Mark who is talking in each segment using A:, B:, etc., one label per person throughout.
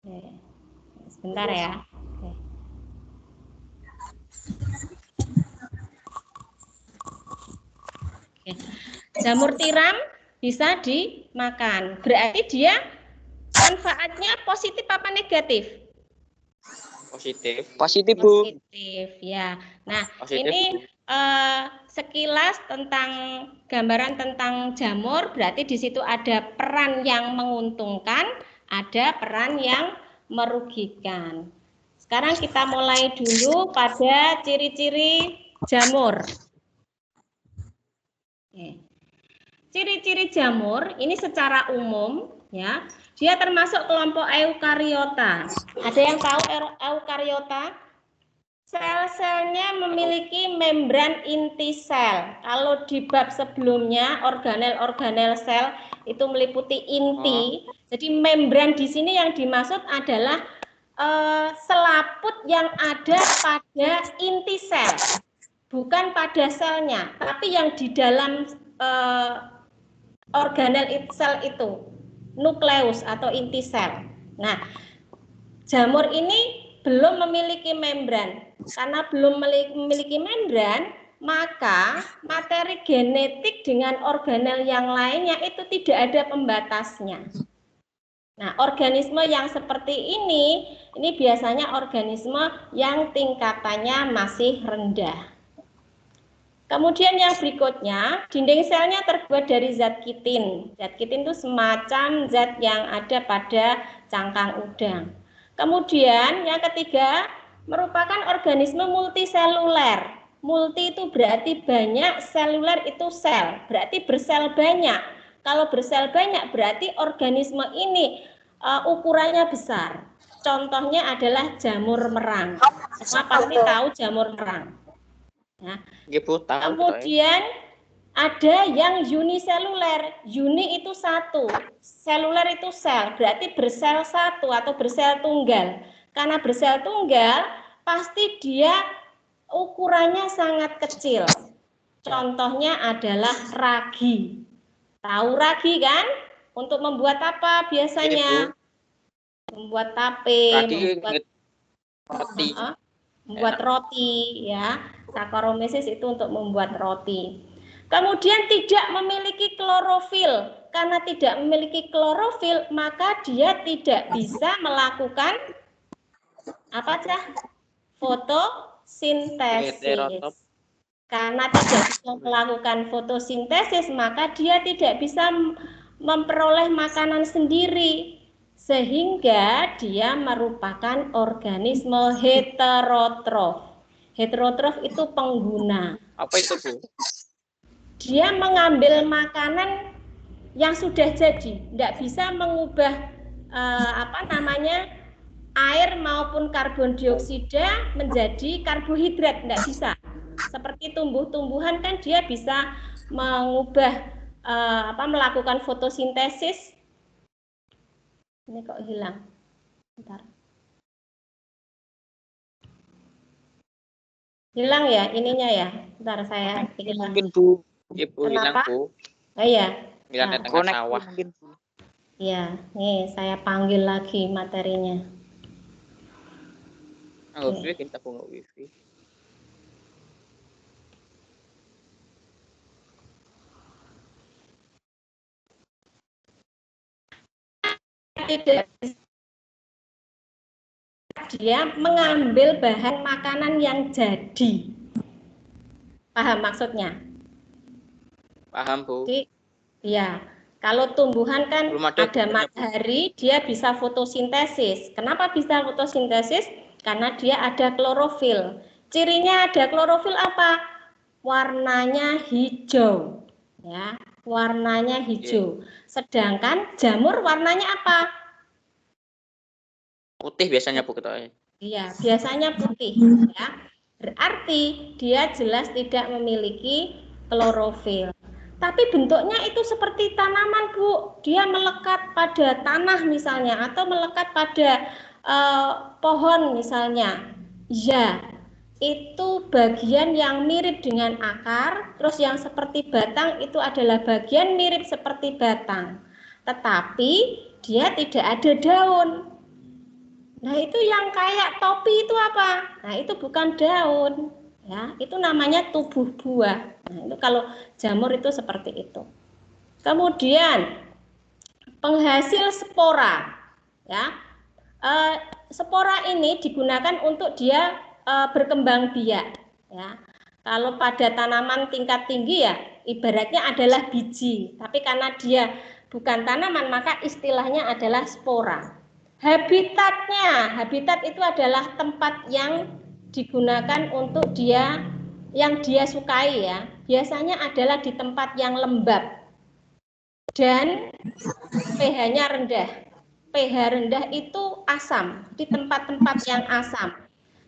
A: Oke. Sebentar ya. Oke. Oke. Jamur tiram bisa dimakan. Berarti dia manfaatnya positif apa negatif?
B: Positif.
C: Positif, Bu.
A: Positif ya. Nah,
B: Positif,
A: ini
B: Bu.
A: sekilas tentang gambaran tentang jamur, berarti di situ ada peran yang menguntungkan, ada peran yang merugikan. Sekarang kita mulai dulu pada ciri-ciri jamur. Ciri-ciri jamur ini secara umum ya, dia termasuk kelompok eukariota. Ada yang tahu eukariota? Sel-selnya memiliki membran inti sel. Kalau di bab sebelumnya organel-organel sel itu meliputi inti. Jadi membran di sini yang dimaksud adalah selaput yang ada pada inti sel, bukan pada selnya, tapi yang di dalam organel sel itu, nukleus atau inti sel. Nah, jamur ini belum memiliki membran. Karena belum memiliki membran, maka materi genetik dengan organel yang lainnya itu tidak ada pembatasnya. Nah, organisme yang seperti ini biasanya organisme yang tingkatannya masih rendah. Kemudian yang berikutnya, dinding selnya terbuat dari zat kitin. Zat kitin itu semacam zat yang ada pada cangkang udang. Kemudian yang ketiga, merupakan organisme multiseluler. Multi itu berarti banyak, seluler itu sel, berarti bersel banyak. Kalau bersel banyak berarti organisme ini ukurannya besar. Contohnya adalah jamur merang. Semua pasti tahu jamur merang. Nah, kemudian ada yang uniseluler. Uni itu satu, seluler itu sel, berarti bersel satu atau bersel tunggal. Karena bersel tunggal, pasti dia ukurannya sangat kecil. Contohnya adalah ragi. Tahu ragi kan? Untuk membuat apa biasanya? Membuat tape, membuat roti ya. Saccharomyces itu untuk membuat roti. Kemudian tidak memiliki klorofil. Karena tidak memiliki klorofil, maka dia tidak bisa melakukan apa saja? Fotosintesis. Karena tidak bisa melakukan fotosintesis, maka dia tidak bisa memperoleh makanan sendiri. Sehingga dia merupakan organisme heterotrof. Heterotrof itu pengguna.
B: Apa itu, Bu?
A: Dia mengambil makanan yang sudah jadi, tidak bisa mengubah air maupun karbon dioksida menjadi karbohidrat, tidak bisa. Seperti tumbuh-tumbuhan kan dia bisa mengubah melakukan fotosintesis. Ini kok hilang. Bentar. Hilang ya ininya ya. Bentar saya hilang.
C: Mungkin Bu.
B: Ibu hilang, Bu.
A: Oh iya.
B: Hilang di tengah sawah.
A: Iya, nih saya panggil lagi materinya.
B: Wifi kita punya wifi.
A: Tidak, dia mengambil bahan makanan yang jadi. Paham maksudnya?
B: Paham, Bu.
A: Jadi, ya, kalau tumbuhan kan ada matahari, dia bisa fotosintesis. Kenapa bisa fotosintesis? Karena dia ada klorofil. Cirinya ada klorofil apa? Warnanya hijau. Ya, warnanya hijau. Sedangkan jamur warnanya apa?
B: Putih biasanya, Bu, kita.
A: Iya, biasanya putih ya. Berarti dia jelas tidak memiliki klorofil. Tapi bentuknya itu seperti tanaman, Bu. Dia melekat pada tanah misalnya atau melekat pada pohon misalnya. Ya, itu bagian yang mirip dengan akar, terus yang seperti batang itu adalah bagian mirip seperti batang. Tetapi dia tidak ada daun. Nah, itu yang kayak topi itu apa? Nah, itu bukan daun, ya. Itu namanya tubuh buah. Nah, itu kalau jamur itu seperti itu. Kemudian penghasil spora, ya. Spora ini digunakan untuk dia berkembang biak, ya. Kalau pada tanaman tingkat tinggi ya ibaratnya adalah biji, tapi karena dia bukan tanaman maka istilahnya adalah spora. Habitat itu adalah tempat yang digunakan untuk yang dia sukai ya. Biasanya adalah di tempat yang lembab dan pH-nya rendah. pH rendah itu asam, di tempat-tempat yang asam.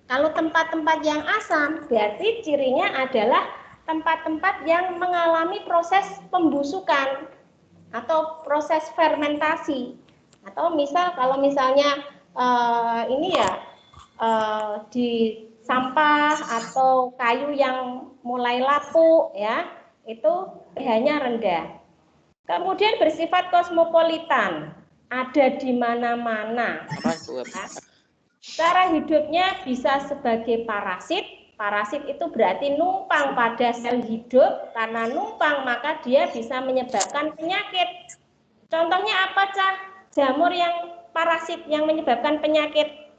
A: Kalau tempat-tempat yang asam berarti cirinya adalah tempat-tempat yang mengalami proses pembusukan atau proses fermentasi. Atau kalau misalnya ini ya di sampah atau kayu yang mulai lapuk ya, itu pH-nya rendah. Kemudian bersifat kosmopolitan, ada di mana-mana. Cara hidupnya bisa sebagai parasit. Parasit itu berarti numpang pada sel hidup, karena numpang maka dia bisa menyebabkan penyakit. Contohnya apa, Cah? Jamur yang parasit yang menyebabkan penyakit.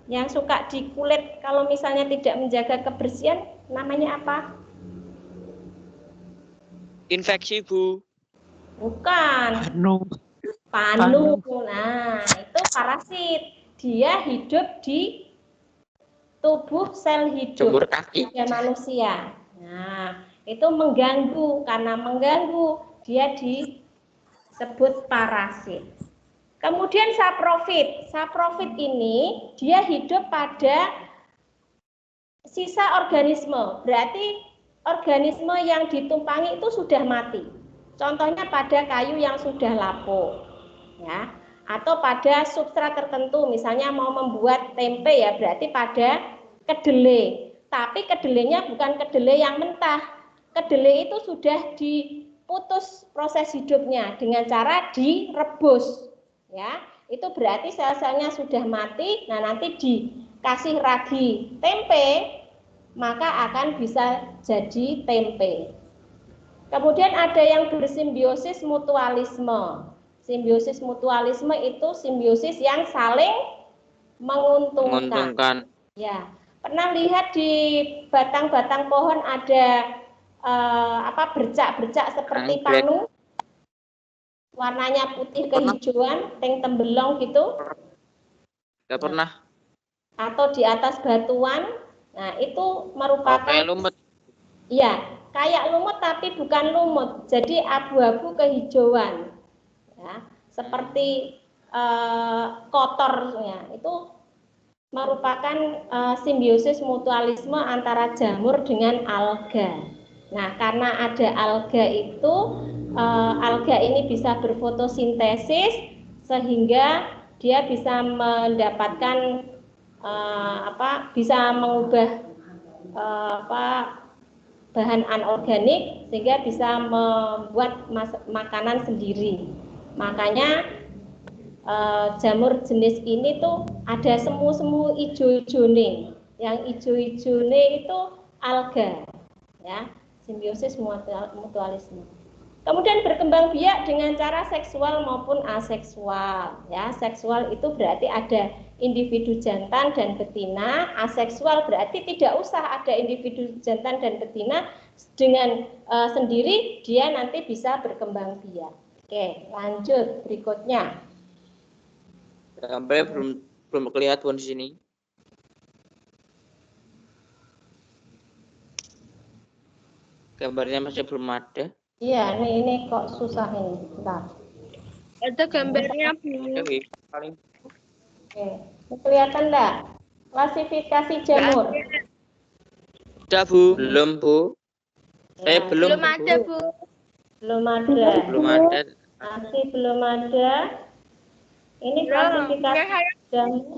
A: Yang suka di kulit kalau misalnya tidak menjaga kebersihan, namanya apa?
B: Infeksi, Bu.
A: Bukan. Panu. Nah, itu parasit. Dia hidup di tubuh sel hidup pada manusia. Nah, itu mengganggu. Karena mengganggu, dia disebut parasit. Kemudian saprofit. Saprofit ini dia hidup pada sisa organisme. Berarti organisme yang ditumpangi itu sudah mati. Contohnya pada kayu yang sudah lapuk, ya, atau pada substrat tertentu, misalnya mau membuat tempe ya, berarti pada kedelai. Tapi kedelainya bukan kedelai yang mentah. Kedelai itu sudah diputus proses hidupnya dengan cara direbus, ya. Itu berarti sel-selnya sudah mati. Nah, nanti dikasih ragi tempe, maka akan bisa jadi tempe. Kemudian ada yang bersimbiosis mutualisme. Simbiosis mutualisme itu simbiosis yang saling menguntungkan. Ya, pernah lihat di batang-batang pohon ada bercak-bercak seperti panu, warnanya putih kehijauan, teng tembelong gitu.
B: Tidak pernah.
A: Atau di atas batuan. Nah, itu merupakan
B: kayak lumut.
A: Iya, kayak lumut tapi bukan lumut, jadi abu-abu kehijauan, ya, seperti kotornya. Itu merupakan simbiosis mutualisme antara jamur dengan alga. Nah, karena ada alga itu, alga ini bisa berfotosintesis sehingga dia bisa mendapatkan bisa mengubah bahan anorganik sehingga bisa membuat makanan sendiri. Makanya jamur jenis ini tuh ada semu-semu ijo-ijone. Yang ijo-ijone itu alga, ya, simbiosis mutualisme. Kemudian berkembang biak dengan cara seksual maupun aseksual, ya. Seksual itu berarti ada individu jantan dan betina, aseksual berarti tidak usah ada individu jantan dan betina, dengan sendiri dia nanti bisa berkembang biak. Oke, lanjut berikutnya.
B: Gambarnya belum kelihatan di sini. Gambarnya masih belum ada.
A: Iya, ini kok susah ini. Bentar.
C: Ada gambarnya, Bu.
A: Oke, kelihatan enggak? Klasifikasi jamur.
B: Sudah, Bu. Belum, Bu.
A: Ya,
B: belum
C: ada, Bu.
A: Belum ada.
B: Belum ada.
A: Masih belum ada. Ini klasifikasi jamur.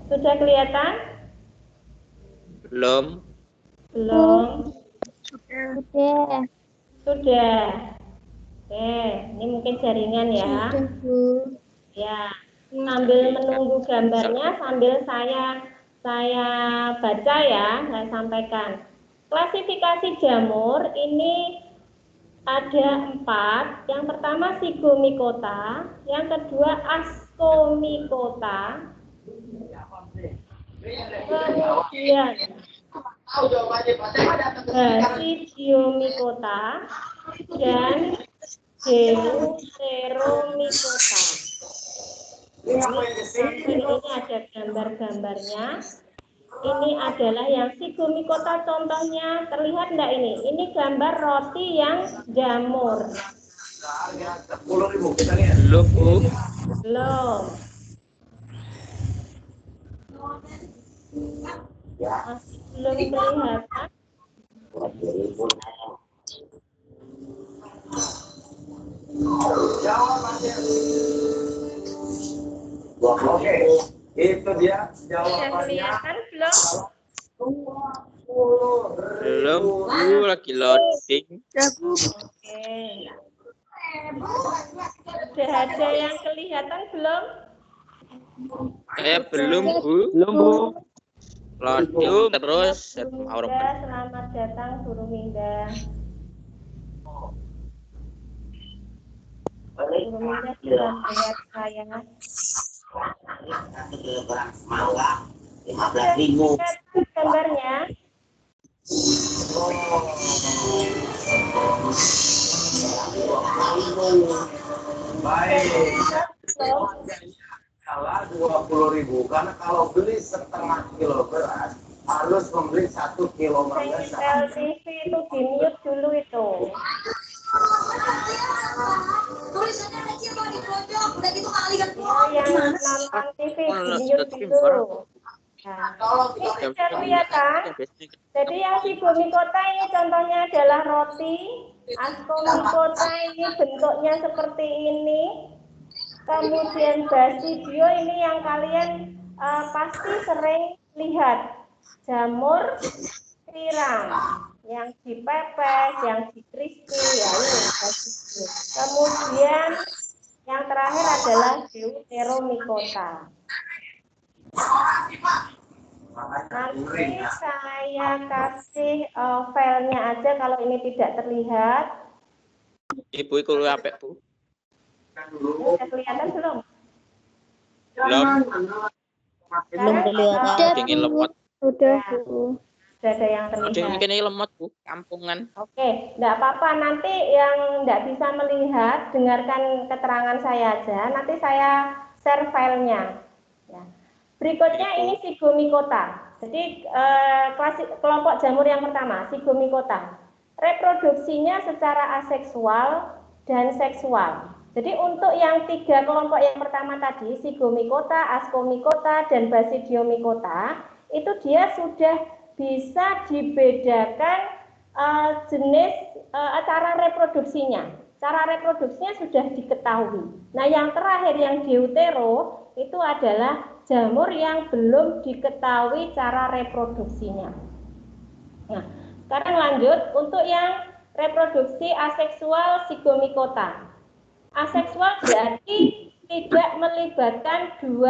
A: Sudah kelihatan?
B: Belum.
A: Belum. Sudah. Oke, ini mungkin jaringan ya.
C: Sudah, Bu.
A: Ya, sambil menunggu gambarnya, sambil saya baca ya, saya sampaikan. Klasifikasi jamur ini ada 4. Yang pertama Zygomicota, yang kedua Ascomycota, kemudian Basidiomycota dan Deuteromycota. Ini ada gambar-gambarnya. Ini adalah yang Zygomicota contohnya. Terlihat enggak ini? Ini gambar roti yang jamur.
B: Belum, Bu.
A: Belum. Masih belum kelihatan.
D: Oke, itu dia
A: Sudah
D: jawabannya.
A: kelihatan belum?
B: Belum, Bu. Lagi loading.
C: Sudah, Bu.
A: Oke. Sudah ada yang kelihatan belum?
B: Belum, Bu.
E: Belum, Bu.
B: Loading terus.
A: Minda, selamat datang Guru Minda. Guru Minda sudah melihat saya. Sudah lihat gambarnya?
D: Baik. Salah 20.000 karena kalau beli setengah kilo beras harus membeli 1 kilo mangga.
A: LTV itu di mute dulu itu.
F: Tulisannya kecil kalau di pojok, udah gitu kalian
A: Yang nonton TV di mute dulu. Nah, ini sudah kelihatan. Jadi yang Zygomicota ini contohnya adalah roti. Ascomycota ini bentuknya seperti ini. Kemudian Basidio ini yang kalian pasti sering lihat. Jamur tiram. Yang dipepes, yang di crispy, ya ini Basidio. Kemudian yang terakhir adalah Deuteromycota. Nanti saya kasih filenya aja kalau ini tidak terlihat.
B: Ibu ikut apa, Bu?
A: Sudah kelihatan belum?
B: Belum.
A: Belum kelihatan.
B: Dingin lemot.
C: Sudah, Bu.
A: Sudah ada yang
B: Ada
A: terlihat.
B: yang lemot, Bu. Kampungan.
A: Oke, enggak apa-apa. Nanti yang enggak bisa melihat, dengarkan keterangan saya aja. Nanti saya share filenya. Ya. Berikutnya ini Zygomicota. Jadi kelompok jamur yang pertama, Zygomicota. Reproduksinya secara aseksual dan seksual. Jadi untuk yang 3 kelompok yang pertama tadi, Zygomicota, Ascomycota, dan Basidiomycota, itu dia sudah bisa dibedakan jenis cara reproduksinya. Cara reproduksinya sudah diketahui. Nah, yang terakhir yang Deutero itu adalah jamur yang belum diketahui cara reproduksinya. Nah, sekarang lanjut untuk yang reproduksi aseksual Zygomicota. Aseksual berarti tidak melibatkan 2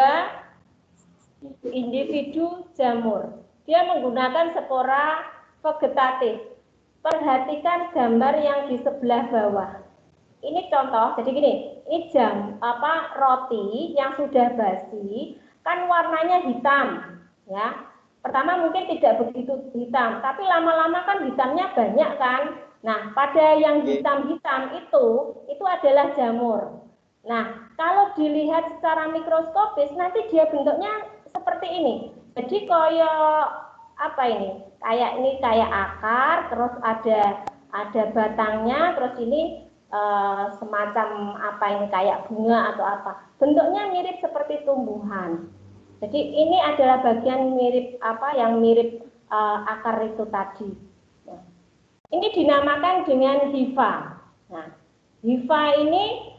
A: individu jamur. Dia menggunakan spora vegetatif. Perhatikan gambar yang di sebelah bawah. Ini contoh, jadi gini, ini roti yang sudah basi, kan warnanya hitam, ya. Pertama mungkin tidak begitu hitam, tapi lama-lama kan hitamnya banyak kan. Nah, pada yang hitam-hitam itu adalah jamur. Nah, kalau dilihat secara mikroskopis, nanti dia bentuknya seperti ini. Jadi kayak akar, terus ada batangnya, terus ini semacam kayak bunga atau apa. Bentuknya mirip seperti tumbuhan. Jadi ini adalah bagian mirip akar itu tadi. Nah, ini dinamakan dengan hifa. Nah, hifa ini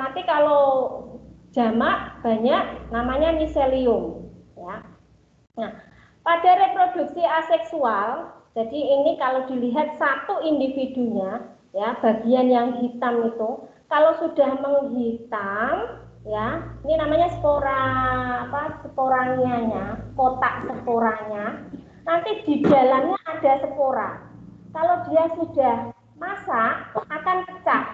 A: nanti kalau jamak banyak namanya miselium, ya. Nah, pada reproduksi aseksual, jadi ini kalau dilihat satu individunya, ya, bagian yang hitam itu. Kalau sudah menghitam, ya, ini namanya spora, sporanya, kotak sporanya. Nanti di dalamnya ada spora. Kalau dia sudah masak, akan pecah,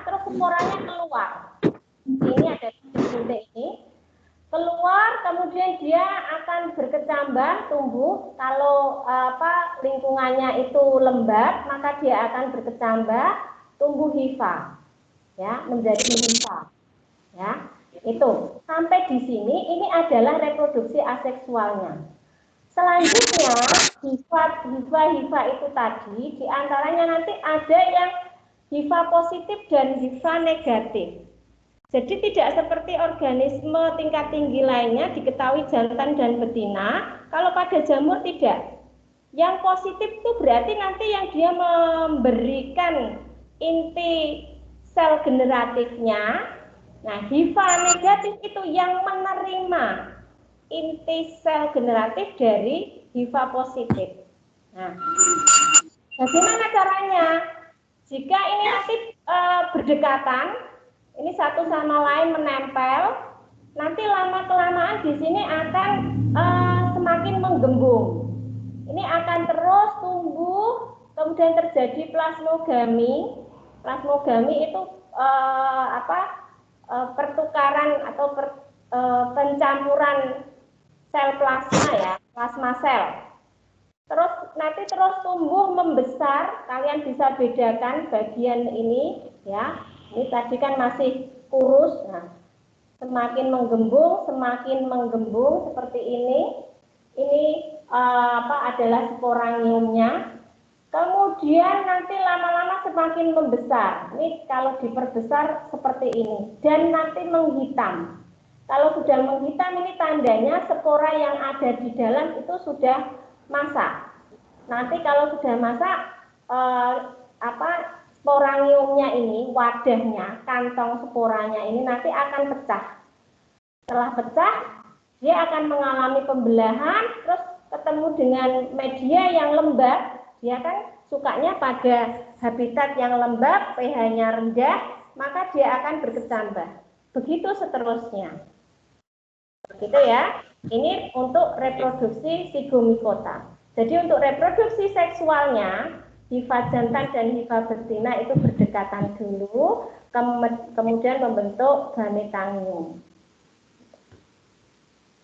A: terus sporanya keluar. Ini ada titik ini. Keluar, kemudian dia akan berkecambah, tumbuh. Kalau lingkungannya itu lembab, maka dia akan berkecambah, tumbuh hifa, ya, menjadi hifa, ya. Itu sampai di sini ini adalah reproduksi aseksualnya. Selanjutnya hifa itu tadi diantaranya nanti ada yang hifa positif dan hifa negatif. Jadi tidak seperti organisme tingkat tinggi lainnya diketahui jantan dan betina. Kalau pada jamur tidak. Yang positif itu berarti nanti yang dia memberikan inti sel generatifnya. Nah, hifa negatif itu yang menerima inti sel generatif dari hifa positif. Nah, bagaimana caranya? Jika ini nanti berdekatan, ini satu sama lain menempel, nanti lama-kelamaan di sini akan semakin menggembung. Ini akan terus tumbuh, kemudian terjadi plasmogami. Plasmogami itu pertukaran atau pencampuran sel plasma, ya, plasma sel. Terus nanti terus tumbuh membesar. Kalian bisa bedakan bagian ini, ya. Ini tadi kan masih kurus, nah, semakin menggembung seperti ini. Ini adalah sporangiumnya. Kemudian nanti lama-lama semakin membesar. Ini kalau diperbesar seperti ini dan nanti menghitam. Kalau sudah menghitam ini tandanya spora yang ada di dalam itu sudah masak. Nanti kalau sudah masak sporangiumnya ini, wadahnya, kantong sporanya ini nanti akan pecah. Setelah pecah, dia akan mengalami pembelahan, terus ketemu dengan media yang lembab. Dia kan sukanya pada habitat yang lembab, pH-nya rendah, maka dia akan berkecambah. Begitu seterusnya. Begitu ya. Ini untuk reproduksi Zygomicota. Jadi untuk reproduksi seksualnya, hifa jantan dan hifa betina itu berdekatan dulu, kemudian membentuk gametangium.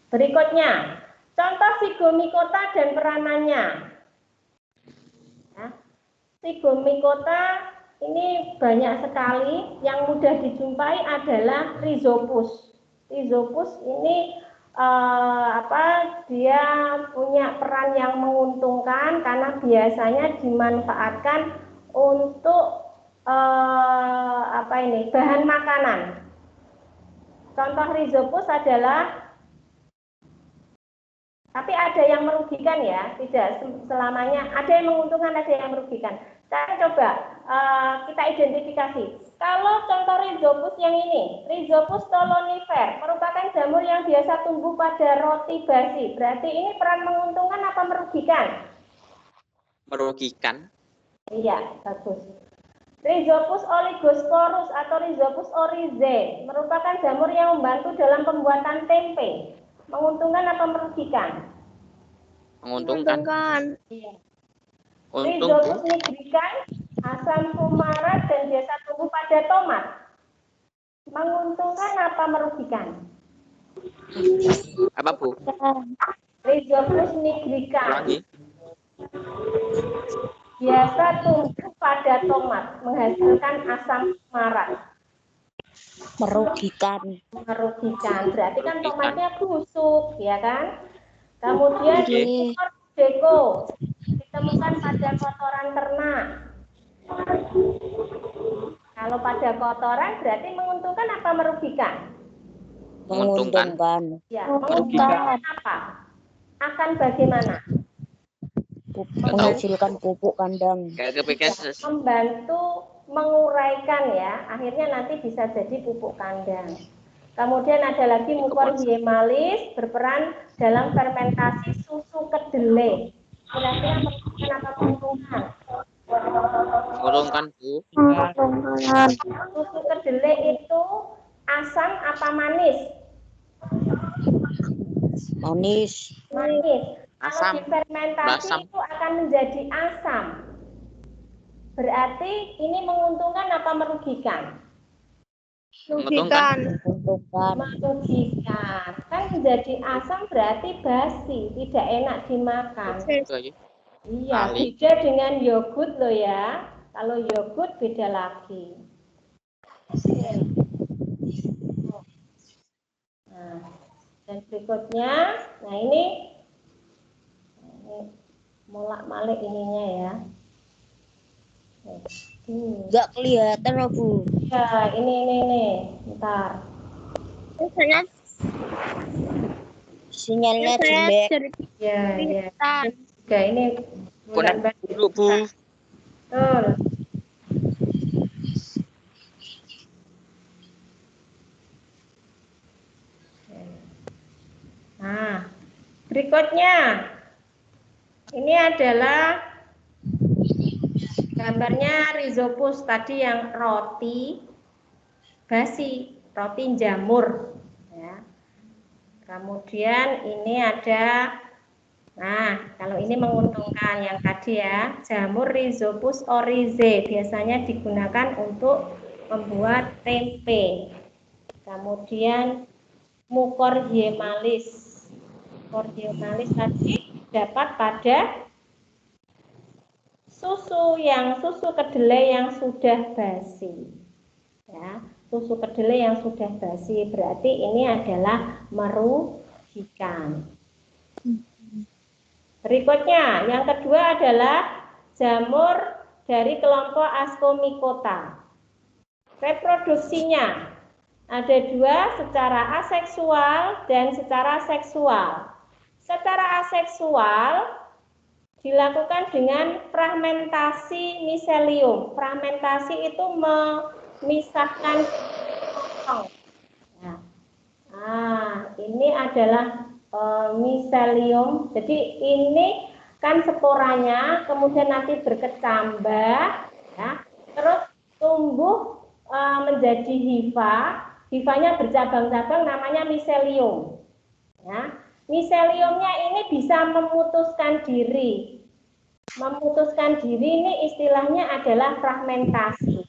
A: Berikutnya, contoh Zygomicota dan peranannya. Ya, Zygomicota ini banyak sekali. Yang mudah dijumpai adalah Rhizopus. Rhizopus ini dia punya peran yang menguntungkan karena biasanya dimanfaatkan untuk bahan makanan. Contoh Rhizopus adalah, tapi ada yang merugikan ya, tidak selamanya. Ada yang menguntungkan, ada yang merugikan. Sekarang coba kita identifikasi. Kalau contoh Rhizopus yang ini, Rhizopus stolonifer, merupakan jamur yang biasa tumbuh pada roti basi. Berarti ini peran menguntungkan apa merugikan?
B: Merugikan.
A: Iya, bagus. Rhizopus oligosporus atau Rhizopus oryzae, merupakan jamur yang membantu dalam pembuatan tempe. Menguntungkan apa merugikan?
B: Menguntungkan.
A: Iya.
B: Untung.
A: Rhizopus nigrican, asam fumarat dan biasa tumbuh pada tomat. Menguntungkan apa merugikan?
B: Apa, Bu?
A: Rhizopus nigrican.
B: Ulangi.
A: Biasa tumbuh pada tomat, menghasilkan asam fumarat.
E: Merugikan.
A: Berarti kan tomatnya busuk, ya kan? Kemudian tumor deko ditemukan pada kotoran ternak. Kalau pada kotoran berarti menguntungkan apa merugikan?
E: Menguntungkan.
A: Ya, menguntungkan apa? Akan bagaimana?
E: Menghasilkan pupuk kandang.
A: Membantu menguraikan, ya, akhirnya nanti bisa jadi pupuk kandang. Kemudian ada lagi Mucor hyemalis, berperan dalam fermentasi susu kedelai. Kira-kira menguntungkan apa menguntungkan?
B: Menguntungkan, Bu.
A: Susu kedelai itu asam apa manis?
E: Manis.
A: Manis. Kalau
B: Asam.
A: difermentasi
B: Asam.
A: itu akan menjadi asam. Berarti ini menguntungkan apa merugikan?
C: Merugikan.
E: Menguntungkan.
A: Merugikan. Kan menjadi asam berarti basi, tidak enak dimakan.
B: Itu aja.
A: Iya,
B: Kali.
A: beda dengan yogurt loh ya. Kalau yogurt beda lagi. Nah, dan berikutnya, nah ini molak-malik ininya ya.
E: Nggak kelihatan loh, Bu.
A: Ya, ini. Bentar.
C: Saya
E: Sinyalnya
C: saya
E: jelek.
C: dari
A: Ya.
C: kelihatan.
A: Juga ini
B: Konek dulu, Bu.
A: Betul. Nah, berikutnya ini adalah gambarnya rhizopus tadi yang roti basi, roti jamur ya. Kemudian ini ada, nah kalau ini menguntungkan yang tadi ya, jamur Rhizopus oryzae biasanya digunakan untuk membuat tempe. Kemudian Mucorhyomalis. Mucorhyomalis tadi dapat pada susu kedelai yang sudah basi. Ya, susu kedelai yang sudah basi berarti ini adalah merugikan. Berikutnya, yang kedua adalah jamur dari kelompok Ascomycota. Reproduksinya ada dua, secara aseksual dan secara seksual. Secara aseksual dilakukan dengan fragmentasi miselium. Fragmentasi itu memisahkan potong. Nah, ini adalah miselium. Jadi ini kan sporanya, kemudian nanti berkecambah, ya, terus tumbuh menjadi hifa. Hifanya bercabang-cabang, namanya miselium. Ya. Miseliumnya ini bisa memutuskan diri. Memutuskan diri ini istilahnya adalah fragmentasi.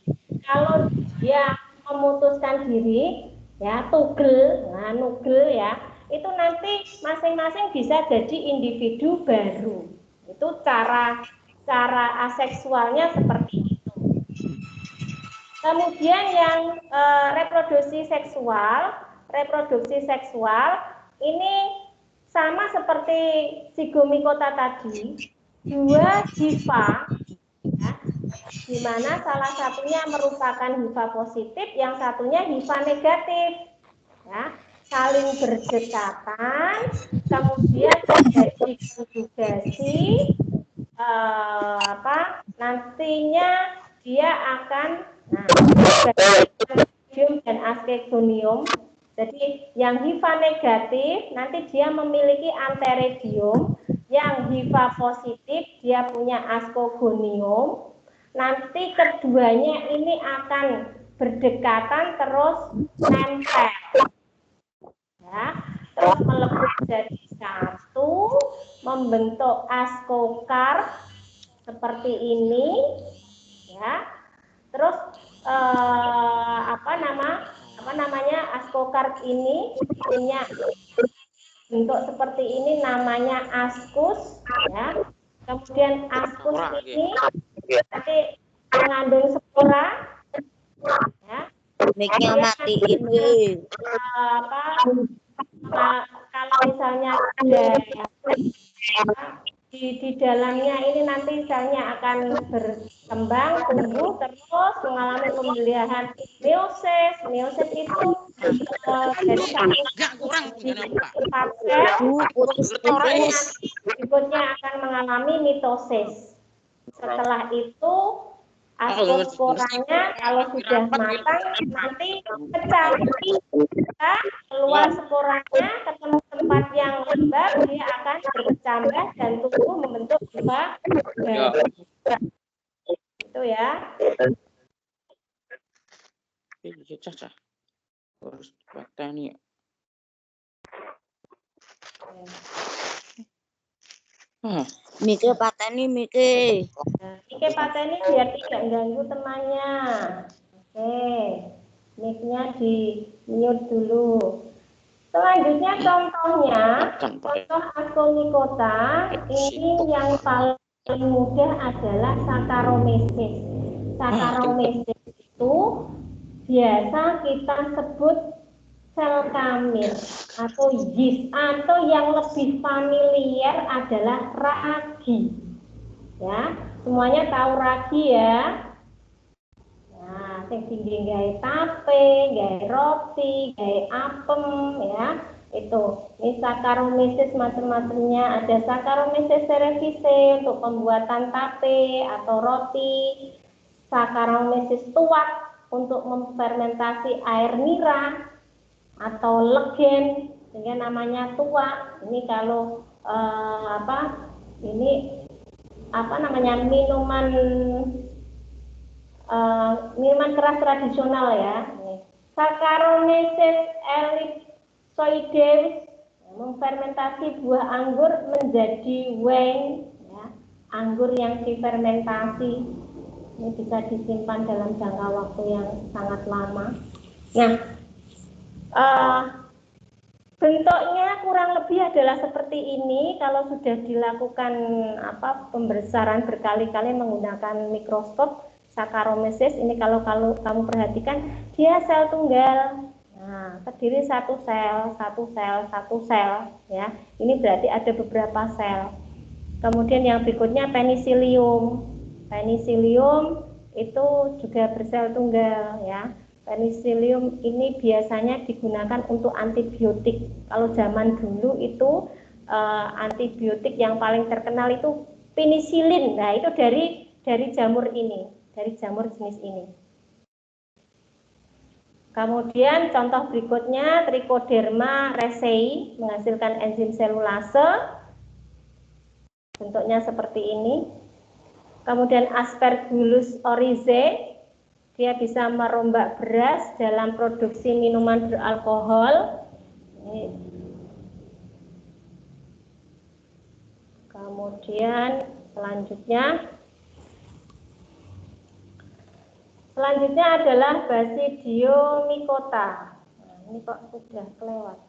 A: Kalau dia memutuskan diri, ya tugel, nah nugel ya, itu nanti masing-masing bisa jadi individu baru. Itu cara aseksualnya seperti itu. Kemudian yang reproduksi seksual ini sama seperti Zygomicota tadi, dua hifa, ya, di mana salah satunya merupakan hifa positif, yang satunya hifa negatif, ya, saling berdekatan, kemudian terjadi konjugasi, nantinya dia akan, antheridium dan ascogonium. Jadi yang hifa negatif nanti dia memiliki antheridium, yang hifa positif dia punya ascogonium. Nanti keduanya ini akan berdekatan terus nempel, ya, terus melebur jadi satu, membentuk ascocarp seperti ini, ya. Terus ascocarp ini punya bentuk seperti ini, namanya ascus, ya. Kemudian ascus ini nanti mengandung spora, ya.
E: Mic-nya matiin,
A: kalau misalnya ada di dalamnya ini nanti selnya akan berkembang, tumbuh, terus mengalami pembelahan meiosis. Meiosis itu dari satu empat sel, berikutnya akan mengalami mitosis. Setelah itu ascosporanya kalau sudah matang nanti pecah, keluar sporanya ke tempat yang lembab, dia akan berkecambah dan tumbuh membentuk hifa baru. Itu ya.
B: Iya, Caca. Harus pateni.
E: Mike pateni Mike.
A: Nah, Mike pateni biar tidak ganggu temannya. Oke, mic-nya di mute dulu. Selanjutnya contohnya, contoh akomikota ini yang paling mudah adalah Saccharomyces. Saccharomyces itu biasa kita sebut sel kamir atau yeast, atau yang lebih familiar adalah ragi. Ya, semuanya tahu ragi ya. Nah, sing tinggi gawe tape, gawe roti, gawe apem ya. Itu. Ini Saccharomyces macam-macamnya. Ada Saccharomyces cerevisiae untuk pembuatan tape atau roti. Saccharomyces tuak untuk memfermentasi air nira atau legen, sehingga namanya tuak. Ini kalau minuman keras tradisional ya. Saccharomyces ellipsoides memfermentasi buah anggur menjadi wine ya. Anggur yang difermentasi ini bisa disimpan dalam jangka waktu yang sangat lama. Nah, bentuknya kurang lebih adalah seperti ini. Kalau sudah dilakukan pembesaran berkali-kali menggunakan mikroskop, Saccharomyces ini kalau kamu perhatikan dia sel tunggal. Nah, terdiri satu sel ya. Ini berarti ada beberapa sel. Kemudian yang berikutnya penicillium. Penicillium itu juga bersel tunggal ya. Penicillium ini biasanya digunakan untuk antibiotik. Kalau zaman dulu itu antibiotik yang paling terkenal itu penisilin. Nah, itu dari jamur ini, dari jamur jenis ini. Kemudian contoh berikutnya Trichoderma raceyi menghasilkan enzim selulase. Bentuknya seperti ini. Kemudian Aspergillus oryzae, dia bisa merombak beras dalam produksi minuman beralkohol. Kemudian selanjutnya adalah Basidiomycota. Nah, ini kok sudah kelewat.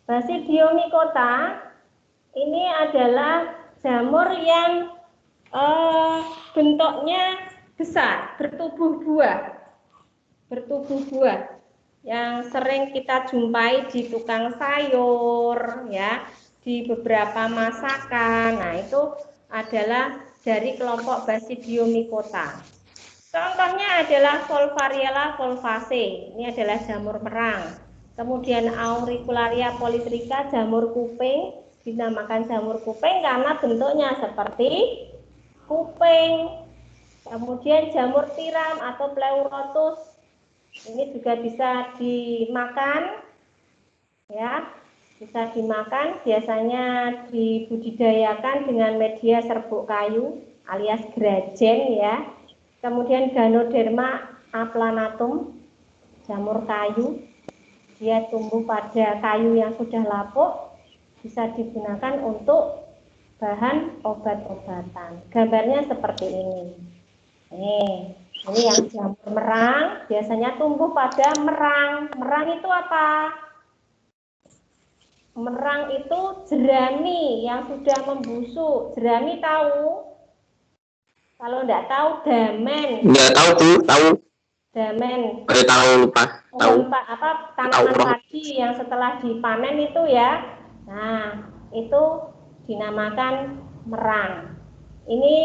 A: Basidiomycota ini adalah jamur yang bentuknya besar, bertubuh buah yang sering kita jumpai di tukang sayur ya, di beberapa masakan. Nah, itu adalah dari kelompok Basidiomycota. Contohnya adalah Volvariella volvaceae, ini adalah jamur merang. Kemudian Auricularia polytricha, jamur kuping, dinamakan jamur kuping karena bentuknya seperti kuping. Kemudian jamur tiram atau Pleurotus, ini juga bisa dimakan ya, bisa dimakan, biasanya dibudidayakan dengan media serbuk kayu alias grajen ya. Kemudian Ganoderma aplanatum, jamur kayu, dia tumbuh pada kayu yang sudah lapuk, bisa digunakan untuk bahan obat-obatan. Gambarnya seperti ini. Ini yang jamur merang, biasanya tumbuh pada merang. Merang itu apa? Merang itu jerami yang sudah membusuk. Jerami tahu? Kalau enggak tahu, damen.
B: Enggak tahu tuh, tahu.
A: Damen.
B: Tahu lupa. Tahu.
A: Tanaman padi yang setelah dipanen itu ya. Nah, itu dinamakan merang. Ini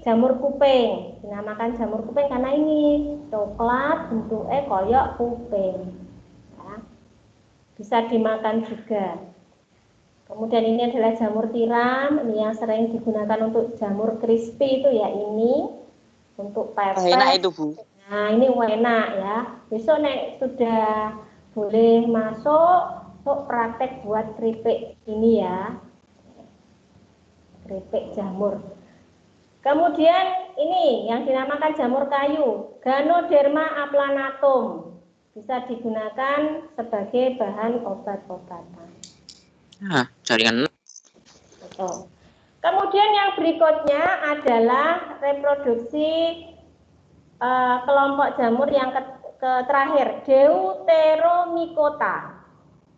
A: jamur kuping, dinamakan jamur kuping karena ini coklat, bentuknya koyok kuping. Ya. Bisa dimakan juga. Kemudian ini adalah jamur tiram, ini yang sering digunakan untuk jamur crispy itu ya, ini untuk pepes.
B: Enak itu, Bu.
A: Nah, ini enak ya. Besok nek sudah boleh masuk praktek buat keripik ini ya. keripik jamur. Kemudian ini yang dinamakan jamur kayu, Ganoderma aplanatum, bisa digunakan sebagai bahan obat-obatan.
B: Nah, jaringan.
A: Betul. Kemudian yang berikutnya adalah reproduksi kelompok jamur yang terakhir, Deuteromycota.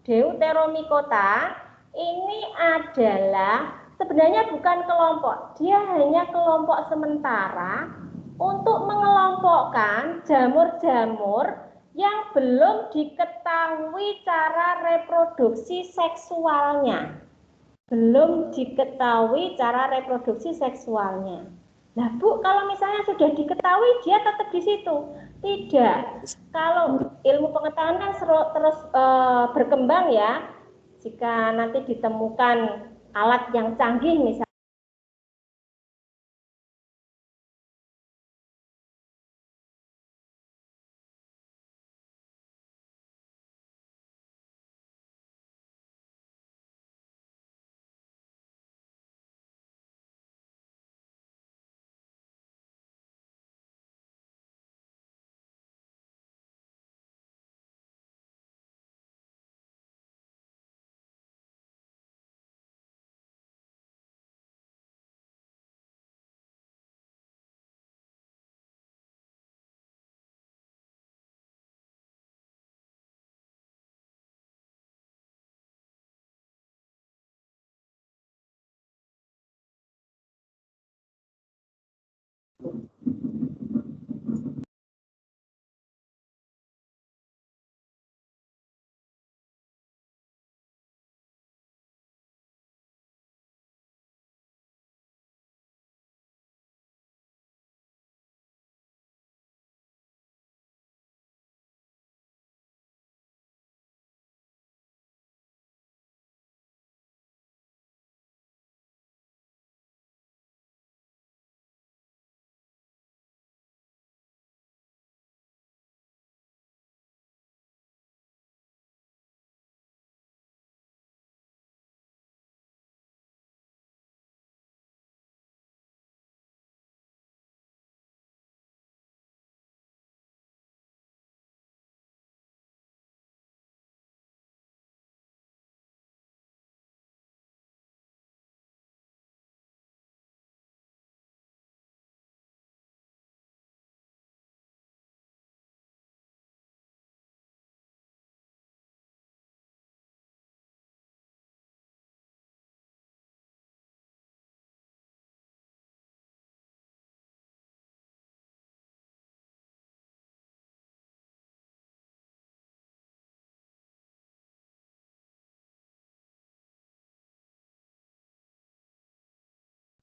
A: Deuteromycota ini adalah sebenarnya bukan kelompok, dia hanya kelompok sementara untuk mengelompokkan jamur-jamur yang belum diketahui cara reproduksi seksualnya. Belum diketahui cara reproduksi seksualnya. Nah, Bu, kalau misalnya sudah diketahui, dia tetap di situ. Tidak. Kalau ilmu pengetahuan kan terus berkembang ya. Jika nanti ditemukan alat yang canggih misalnya.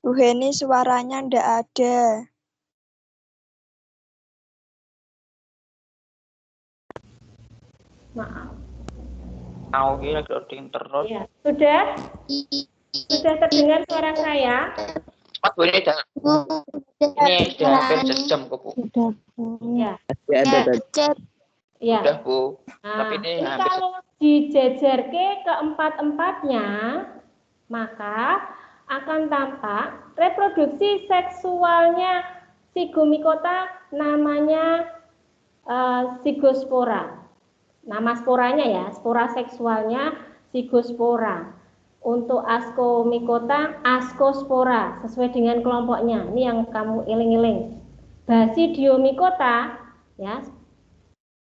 C: Bu Heni suaranya ndak ada.
A: Maaf.
B: Tahu kira loading terus.
A: Ya. Sudah? Sudah terdengar suara saya?
B: Cepat Bu, ini dah. Ini sudah hampir sejam kok Bu.
A: Ya.
B: Ya, ada.
A: Ya.
B: Udah Bu.
A: Nah,
B: Tapi ini
A: ini
B: hampir
A: kalau dijejerke keempat-empatnya, maka akan tampak reproduksi seksualnya Zygomicota namanya Zygospora. Nama sporanya ya, spora seksualnya Zygospora. Untuk Ascomycota, Ascospora, sesuai dengan kelompoknya. Ini yang kamu iling-iling. Basidiomycota, ya,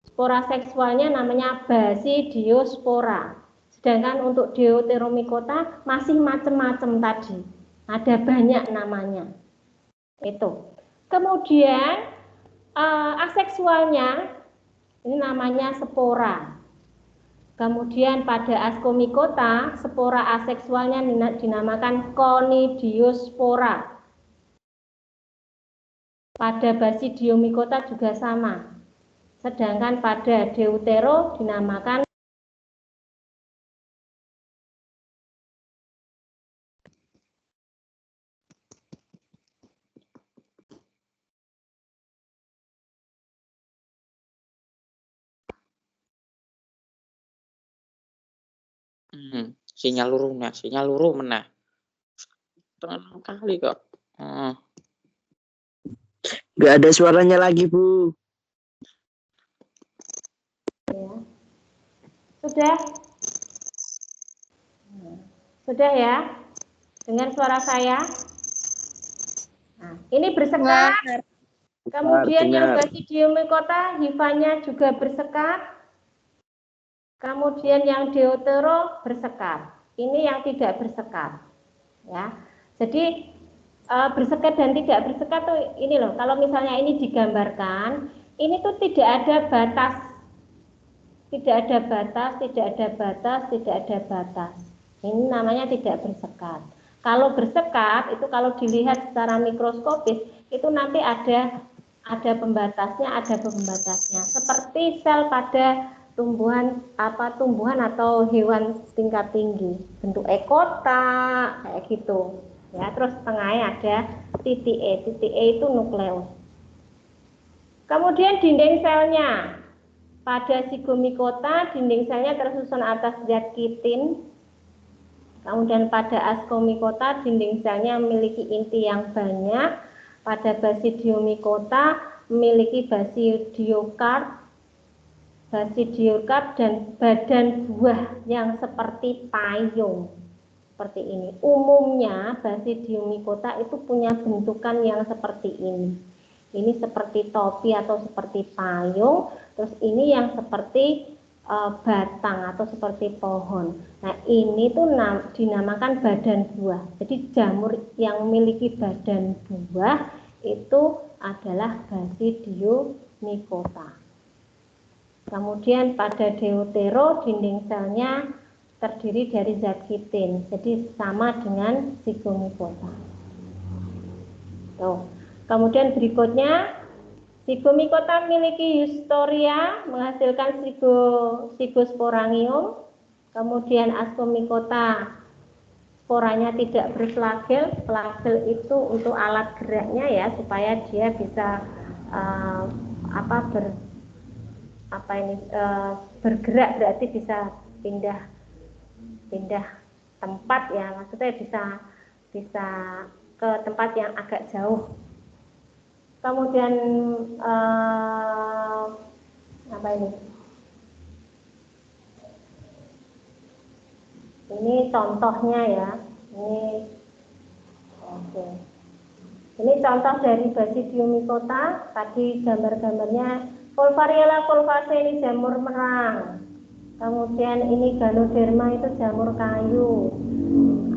A: spora seksualnya namanya Basidiospora. Sedangkan untuk Deuteromycota masih macam-macam tadi. Ada banyak namanya. Itu. Kemudian aseksualnya ini namanya spora. Kemudian pada Ascomycota, spora aseksualnya dinamakan Conidiospora. Pada Basidiomycota juga sama. Sedangkan pada Deutero dinamakan
B: sinyal luru meneh. setengah kali kok.
G: Nggak ada suaranya lagi, Bu.
A: Sudah? Sudah ya? Dengan suara saya? Nah, ini bersekat. Kemudian yang basidiomycota hifanya juga bersekat. Kemudian yang deutero bersekat. Ini yang tidak bersekat. Ya. Jadi bersekat dan tidak bersekat tuh ini loh. Kalau misalnya ini digambarkan, ini tuh tidak ada batas. Tidak ada batas, tidak ada batas, tidak ada batas. Ini namanya tidak bersekat. Kalau bersekat itu kalau dilihat secara mikroskopis itu nanti ada pembatasnya. Seperti sel pada tumbuhan atau hewan tingkat tinggi, bentuk ekota kayak gitu. Ya, terus tengahnya ada titik E. Titik E itu nukleus. Kemudian dinding selnya. Pada zigomycota dinding selnya tersusun atas zat kitin. Kemudian pada ascomycota dinding selnya memiliki inti yang banyak. Pada basidiomycota memiliki basidiokarp dan badan buah yang seperti payung. Seperti ini. Umumnya basidiomycota itu punya bentukan yang seperti ini. Ini seperti topi atau seperti payung. Terus ini yang seperti batang atau seperti pohon. Nah, ini tuh dinamakan badan buah. Jadi jamur yang memiliki badan buah itu adalah basidiomycota. Kemudian pada deutero dinding selnya terdiri dari zat kitin. Jadi sama dengan zigomycota. Tuh. Kemudian berikutnya zigomycota memiliki eustoria menghasilkan zigosporangium. Kemudian ascomycota sporanya tidak berflagel. Flagel itu untuk alat geraknya ya supaya dia bisa bergerak, berarti bisa pindah tempat ya, maksudnya bisa ke tempat yang agak jauh. Kemudian apa ini? Ini contohnya ya. Ini contoh dari basidiomycota. Tadi gambar-gambarnya Volvariella volvaceae ini jamur merang. Kemudian ini Ganoderma itu jamur kayu.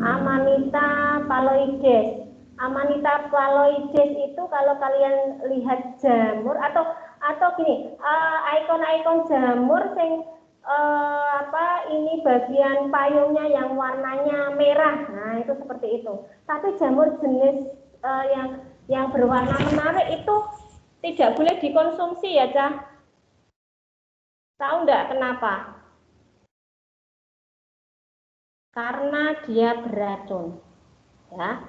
A: Amanita phalloides. Amanita phalloides itu kalau kalian lihat jamur atau gini, ikon-ikon jamur sing ini bagian payungnya yang warnanya merah. Nah, itu seperti itu. Tapi jamur jenis yang berwarna menarik itu tidak boleh dikonsumsi ya, Cah. Tahu enggak kenapa? Karena dia beracun. Ya.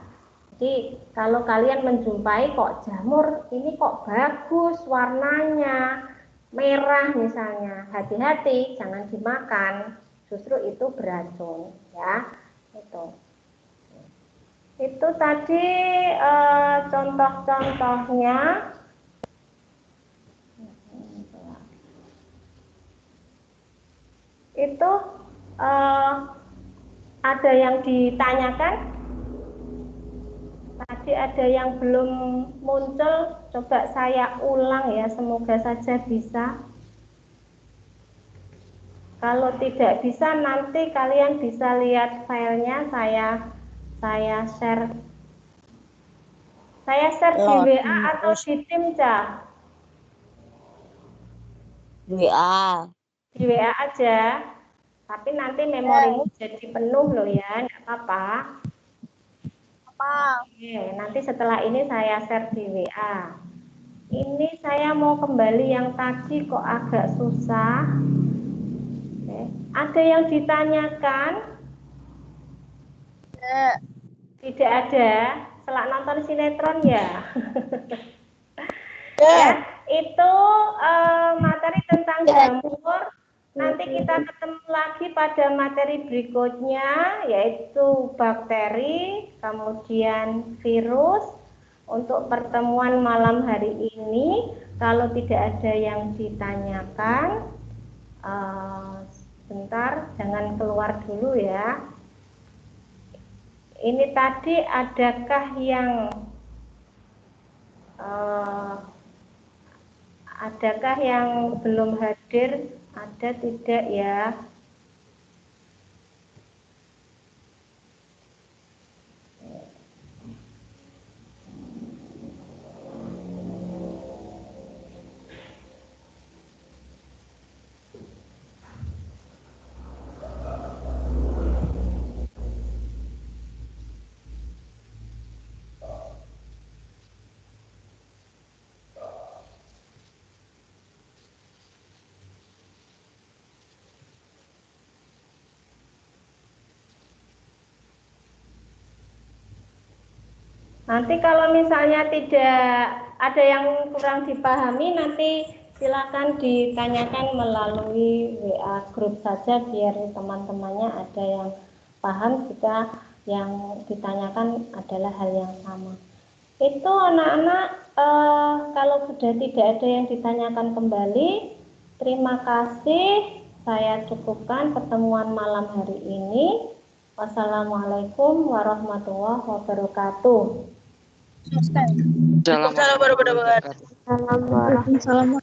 A: Jadi kalau kalian menjumpai kok jamur ini kok bagus warnanya merah misalnya, hati-hati jangan dimakan, justru itu beracun ya. Itu tadi contoh-contohnya. Itu ada yang ditanyakan? Tadi ada yang belum muncul, coba saya ulang ya, semoga saja bisa. Kalau tidak bisa nanti kalian bisa lihat filenya, saya share. Saya share di WA atau di tim, Cah?
E: WA.
A: Di WA aja. Tapi nanti memorimu jadi penuh loh ya, enggak apa-apa. Oke, nanti setelah ini saya share di WA. Ini saya mau kembali yang tadi kok agak susah. Oke. Ada yang ditanyakan? Tidak ada. Setelah nonton sinetron ya. Ya, itu materi tentang jamur Nanti kita ketemu lagi pada materi berikutnya, yaitu bakteri, kemudian virus. Untuk pertemuan malam hari ini, kalau tidak ada yang ditanyakan, sebentar, jangan keluar dulu ya. Ini tadi adakah yang belum hadir? Ada tidak ya? Nanti kalau misalnya tidak ada yang kurang dipahami, nanti silakan ditanyakan melalui WA grup saja biar teman-temannya ada yang paham jika yang ditanyakan adalah hal yang sama. Itu anak-anak, kalau sudah tidak ada yang ditanyakan kembali, terima kasih. Saya cukupkan pertemuan malam hari ini. Wassalamualaikum warahmatullahi wabarakatuh.
B: Assalamualaikum warahmatullahi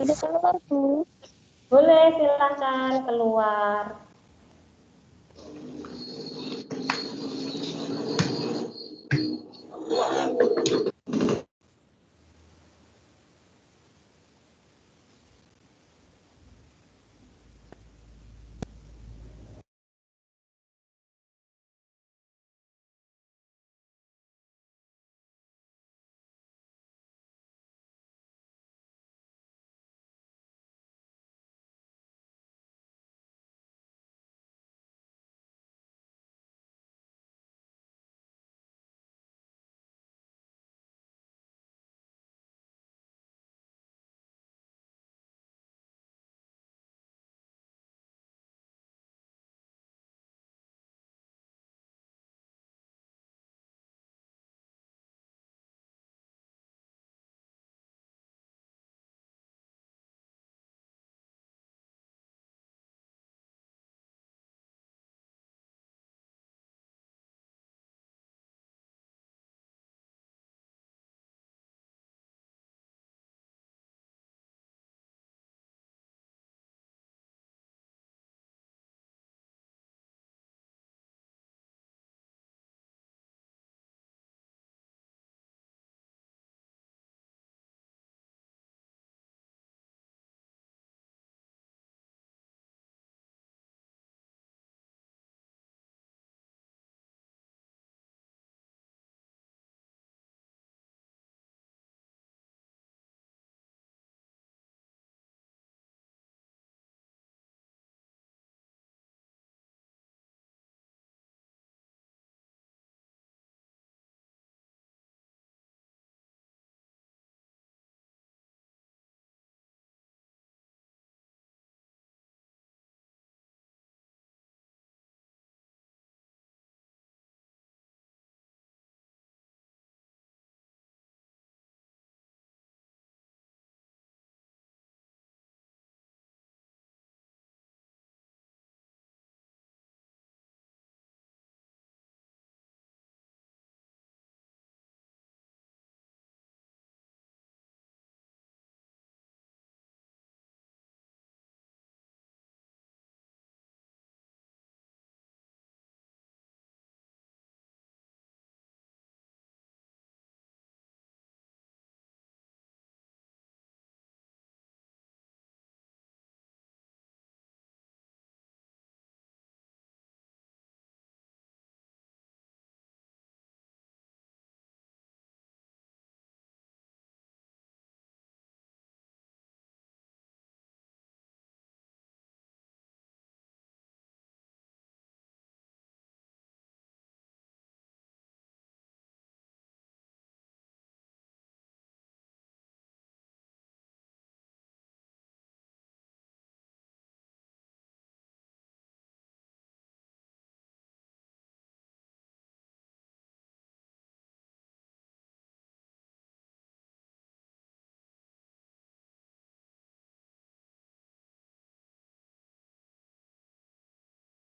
B: wabarakatuh.
A: Boleh, silakan keluar.